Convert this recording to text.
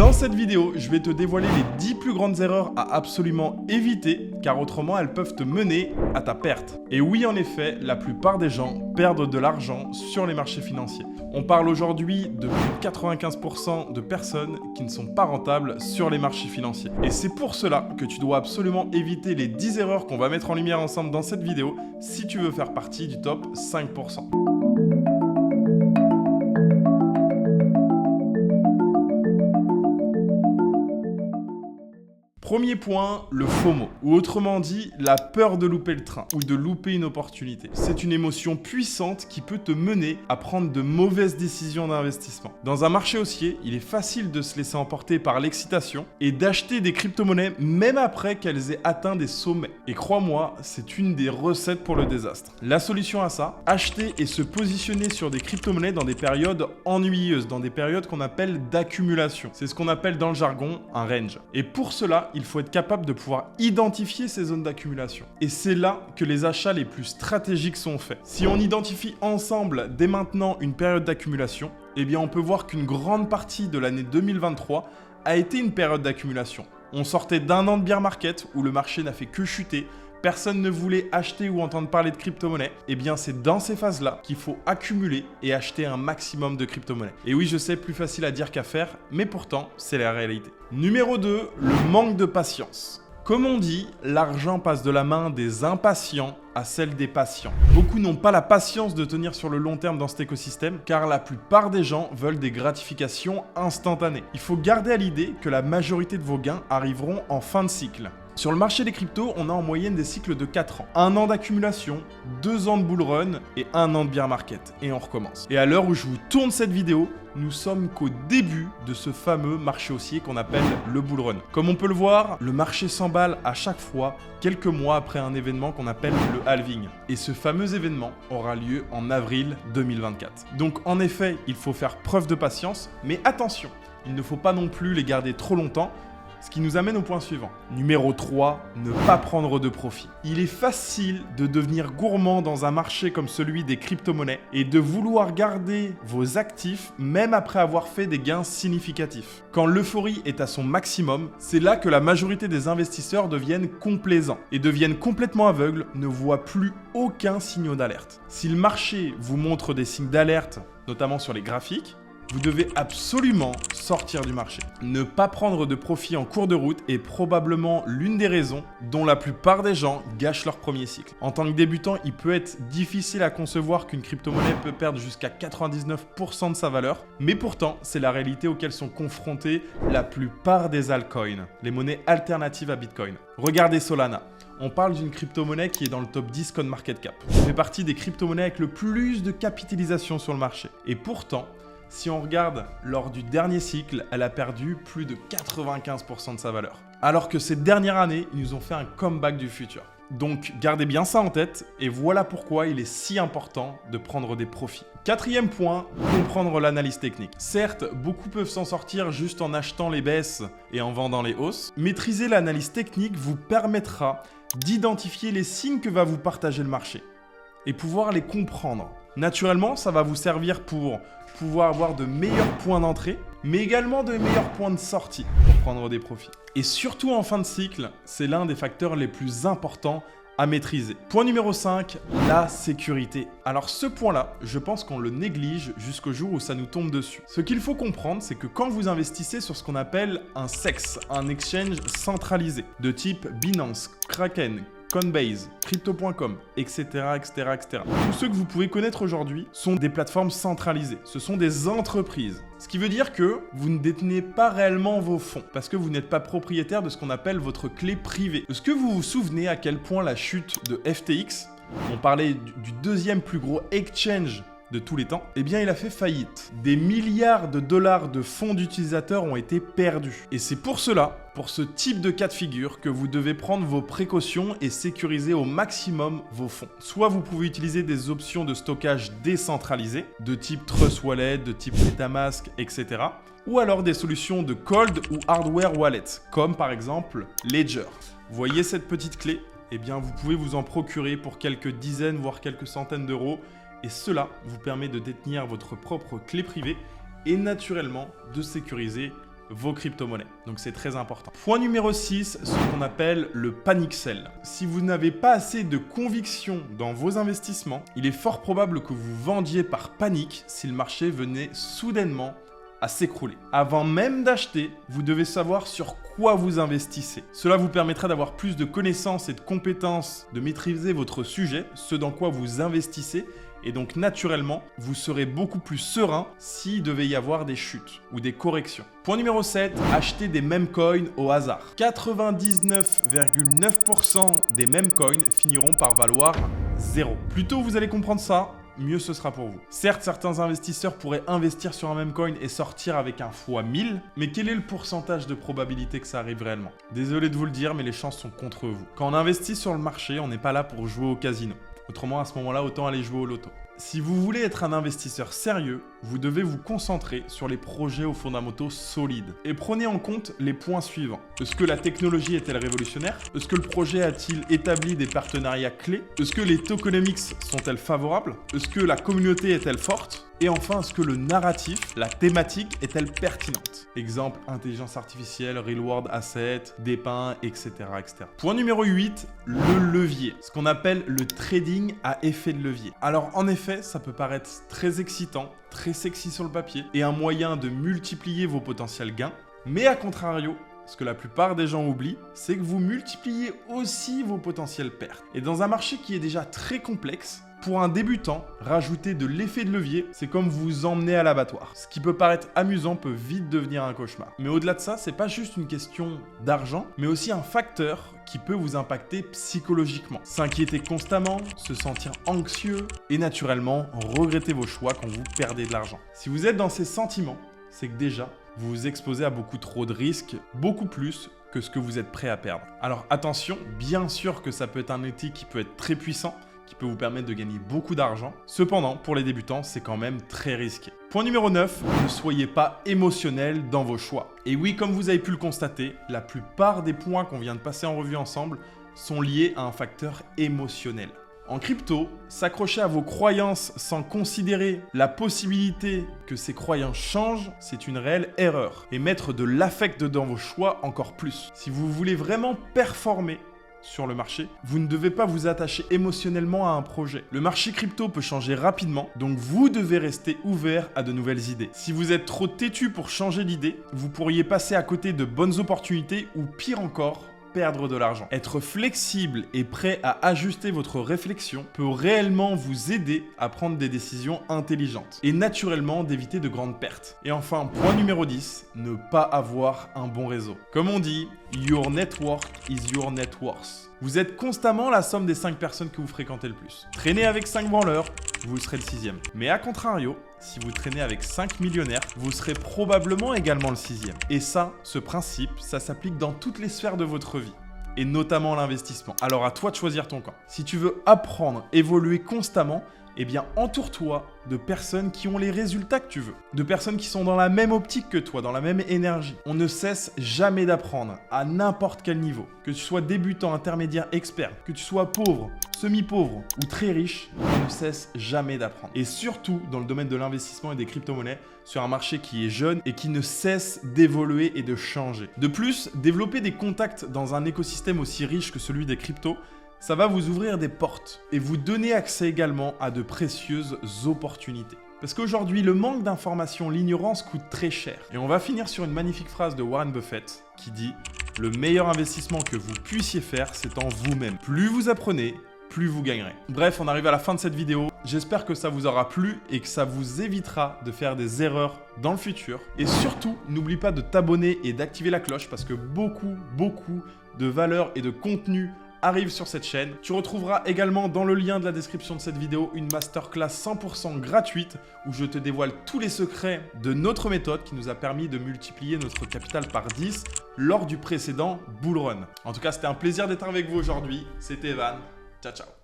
Dans cette vidéo, je vais te dévoiler les 10 plus grandes erreurs à absolument éviter, car autrement elles peuvent te mener à ta perte. Et oui, en effet, la plupart des gens perdent de l'argent sur les marchés financiers. On parle aujourd'hui de plus de 95% de personnes qui ne sont pas rentables sur les marchés financiers. Et c'est pour cela que tu dois absolument éviter les 10 erreurs qu'on va mettre en lumière ensemble dans cette vidéo si tu veux faire partie du top 5%. Premier point, le FOMO, ou autrement dit, la peur de louper le train, ou de louper une opportunité. C'est une émotion puissante qui peut te mener à prendre de mauvaises décisions d'investissement. Dans un marché haussier, il est facile de se laisser emporter par l'excitation et d'acheter des crypto-monnaies même après qu'elles aient atteint des sommets. Et crois-moi, c'est une des recettes pour le désastre. La solution à ça, acheter et se positionner sur des crypto-monnaies dans des périodes ennuyeuses, dans des périodes qu'on appelle d'accumulation. C'est ce qu'on appelle dans le jargon un range. Et pour cela, il faut être capable de pouvoir identifier ces zones d'accumulation. Et c'est là que les achats les plus stratégiques sont faits. Si on identifie ensemble dès maintenant une période d'accumulation, eh bien on peut voir qu'une grande partie de l'année 2023 a été une période d'accumulation. On sortait d'un an de bear market où le marché n'a fait que chuter. Personne ne voulait acheter ou entendre parler de crypto-monnaie. Eh bien, c'est dans ces phases-là qu'il faut accumuler et acheter un maximum de crypto-monnaies. Et oui, je sais, plus facile à dire qu'à faire, mais pourtant, c'est la réalité. Numéro 2, le manque de patience. Comme on dit, l'argent passe de la main des impatients à celle des patients. Beaucoup n'ont pas la patience de tenir sur le long terme dans cet écosystème, car la plupart des gens veulent des gratifications instantanées. Il faut garder à l'idée que la majorité de vos gains arriveront en fin de cycle. Sur le marché des cryptos, on a en moyenne des cycles de 4 ans. 1 an d'accumulation, 2 ans de bull run et 1 an de bear market. Et on recommence. Et à l'heure où je vous tourne cette vidéo, nous sommes qu'au début de ce fameux marché haussier qu'on appelle le bull run. Comme on peut le voir, le marché s'emballe à chaque fois quelques mois après un événement qu'on appelle le halving. Et ce fameux événement aura lieu en avril 2024. Donc en effet, il faut faire preuve de patience, mais attention, il ne faut pas non plus les garder trop longtemps. Ce qui nous amène au point suivant. Numéro 3, ne pas prendre de profit. Il est facile de devenir gourmand dans un marché comme celui des crypto-monnaies et de vouloir garder vos actifs même après avoir fait des gains significatifs. Quand l'euphorie est à son maximum, c'est là que la majorité des investisseurs deviennent complaisants et deviennent complètement aveugles, ne voient plus aucun signal d'alerte. Si le marché vous montre des signes d'alerte, notamment sur les graphiques, vous devez absolument sortir du marché. Ne pas prendre de profit en cours de route est probablement l'une des raisons dont la plupart des gens gâchent leur premier cycle. En tant que débutant, il peut être difficile à concevoir qu'une crypto-monnaie peut perdre jusqu'à 99% de sa valeur, mais pourtant, c'est la réalité auquel sont confrontés la plupart des altcoins, les monnaies alternatives à Bitcoin. Regardez Solana. On parle d'une crypto-monnaie qui est dans le top 10 CoinMarketCap. Elle fait partie des crypto-monnaies avec le plus de capitalisation sur le marché. Et pourtant, si on regarde, lors du dernier cycle, elle a perdu plus de 95% de sa valeur. Alors que ces dernières années, ils nous ont fait un comeback du futur. Donc, gardez bien ça en tête et voilà pourquoi il est si important de prendre des profits. Quatrième point, comprendre l'analyse technique. Certes, beaucoup peuvent s'en sortir juste en achetant les baisses et en vendant les hausses. Maîtriser l'analyse technique vous permettra d'identifier les signes que va vous partager le marché et pouvoir les comprendre. Naturellement, ça va vous servir pour pouvoir avoir de meilleurs points d'entrée, mais également de meilleurs points de sortie pour prendre des profits. Et surtout en fin de cycle, c'est l'un des facteurs les plus importants à maîtriser. Point numéro 5, la sécurité. Alors ce point-là, je pense qu'on le néglige jusqu'au jour où ça nous tombe dessus. Ce qu'il faut comprendre, c'est que quand vous investissez sur ce qu'on appelle un CEX, un exchange centralisé, de type Binance, Kraken, Coinbase, Crypto.com, etc., etc., etc. Tous ceux que vous pouvez connaître aujourd'hui sont des plateformes centralisées. Ce sont des entreprises. Ce qui veut dire que vous ne détenez pas réellement vos fonds parce que vous n'êtes pas propriétaire de ce qu'on appelle votre clé privée. Est-ce que vous vous souvenez à quel point la chute de FTX, on parlait du deuxième plus gros exchange de tous les temps, eh bien il a fait faillite. Des milliards de dollars de fonds d'utilisateurs ont été perdus. Et c'est pour cela, pour ce type de cas de figure, que vous devez prendre vos précautions et sécuriser au maximum vos fonds. Soit vous pouvez utiliser des options de stockage décentralisées, de type Trust Wallet, de type MetaMask, etc. Ou alors des solutions de cold ou hardware wallet, comme par exemple Ledger. Vous voyez cette petite clé ? Eh bien vous pouvez vous en procurer pour quelques dizaines, voire quelques centaines d'euros. Et cela vous permet de détenir votre propre clé privée et naturellement de sécuriser vos crypto-monnaies. Donc c'est très important. Point numéro 6, ce qu'on appelle le panic sell. Si vous n'avez pas assez de conviction dans vos investissements, il est fort probable que vous vendiez par panique si le marché venait soudainement à s'écrouler. Avant même d'acheter, vous devez savoir sur quoi vous investissez. Cela vous permettra d'avoir plus de connaissances et de compétences, de maîtriser votre sujet, ce dans quoi vous investissez, et donc naturellement, vous serez beaucoup plus serein s'il devait y avoir des chutes ou des corrections. Point numéro 7, achetez des meme coins au hasard. 99,9% des meme coins finiront par valoir 0. Plus tôt vous allez comprendre ça, mieux ce sera pour vous. Certes, certains investisseurs pourraient investir sur un meme coin et sortir avec un x1000, mais quel est le pourcentage de probabilité que ça arrive réellement? Désolé de vous le dire, mais les chances sont contre vous. Quand on investit sur le marché, on n'est pas là pour jouer au casino. Autrement, à ce moment-là, autant aller jouer au loto. Si vous voulez être un investisseur sérieux, vous devez vous concentrer sur les projets aux fondamentaux solides. Et prenez en compte les points suivants. Est-ce que la technologie est-elle révolutionnaire? Est-ce que le projet a-t-il établi des partenariats clés? Est-ce que les tokenomics sont-elles favorables? Est-ce que la communauté est-elle forte? Et enfin, est-ce que le narratif, la thématique, est-elle pertinente? Exemple, intelligence artificielle, real world asset, dépeint, etc., etc. Point numéro 8, le levier. Ce qu'on appelle le trading à effet de levier. Alors en effet, ça peut paraître très excitant, très sexy sur le papier, et un moyen de multiplier vos potentiels gains. Mais à contrario, ce que la plupart des gens oublient, c'est que vous multipliez aussi vos potentielles pertes. Et dans un marché qui est déjà très complexe, pour un débutant, rajouter de l'effet de levier, c'est comme vous emmener à l'abattoir. Ce qui peut paraître amusant peut vite devenir un cauchemar. Mais au-delà de ça, c'est pas juste une question d'argent, mais aussi un facteur qui peut vous impacter psychologiquement. S'inquiéter constamment, se sentir anxieux et naturellement regretter vos choix quand vous perdez de l'argent. Si vous êtes dans ces sentiments, c'est que déjà, vous vous exposez à beaucoup trop de risques, beaucoup plus que ce que vous êtes prêt à perdre. Alors attention, bien sûr que ça peut être un outil qui peut être très puissant, qui peut vous permettre de gagner beaucoup d'argent. Cependant, pour les débutants, c'est quand même très risqué. Point numéro 9, ne soyez pas émotionnel dans vos choix. Et oui, comme vous avez pu le constater, la plupart des points qu'on vient de passer en revue ensemble sont liés à un facteur émotionnel. En crypto, s'accrocher à vos croyances sans considérer la possibilité que ces croyances changent, c'est une réelle erreur. Et mettre de l'affect dans vos choix encore plus. Si vous voulez vraiment performer sur le marché, vous ne devez pas vous attacher émotionnellement à un projet. Le marché crypto peut changer rapidement, donc vous devez rester ouvert à de nouvelles idées. Si vous êtes trop têtu pour changer d'idée, vous pourriez passer à côté de bonnes opportunités ou pire encore, perdre de l'argent. Être flexible et prêt à ajuster votre réflexion peut réellement vous aider à prendre des décisions intelligentes et naturellement d'éviter de grandes pertes. Et enfin, point numéro 10, ne pas avoir un bon réseau. Comme on dit, your network is your net worth. Vous êtes constamment la somme des 5 personnes que vous fréquentez le plus. Traînez avec 5 branleurs, vous serez le 6e. Mais à contrario, si vous traînez avec 5 millionnaires, vous serez probablement également le 6e. Et ça, ce principe, ça s'applique dans toutes les sphères de votre vie, et notamment l'investissement. Alors à toi de choisir ton camp. Si tu veux apprendre, évoluer constamment, eh bien entoure-toi de personnes qui ont les résultats que tu veux. De personnes qui sont dans la même optique que toi, dans la même énergie. On ne cesse jamais d'apprendre, à n'importe quel niveau. Que tu sois débutant, intermédiaire, expert, que tu sois pauvre, semi-pauvre ou très riche, on ne cesse jamais d'apprendre. Et surtout dans le domaine de l'investissement et des crypto-monnaies, sur un marché qui est jeune et qui ne cesse d'évoluer et de changer. De plus, développer des contacts dans un écosystème aussi riche que celui des cryptos, ça va vous ouvrir des portes et vous donner accès également à de précieuses opportunités. Parce qu'aujourd'hui, le manque d'informations, l'ignorance coûte très cher. Et on va finir sur une magnifique phrase de Warren Buffett qui dit « Le meilleur investissement que vous puissiez faire, c'est en vous-même. Plus vous apprenez, plus vous gagnerez. » Bref, on arrive à la fin de cette vidéo. J'espère que ça vous aura plu et que ça vous évitera de faire des erreurs dans le futur. Et surtout, n'oublie pas de t'abonner et d'activer la cloche parce que beaucoup de valeurs et de contenu arrive sur cette chaîne. Tu retrouveras également dans le lien de la description de cette vidéo une masterclass 100% gratuite où je te dévoile tous les secrets de notre méthode qui nous a permis de multiplier notre capital par 10 lors du précédent bull run. En tout cas, c'était un plaisir d'être avec vous aujourd'hui. C'était Evan. Ciao, ciao.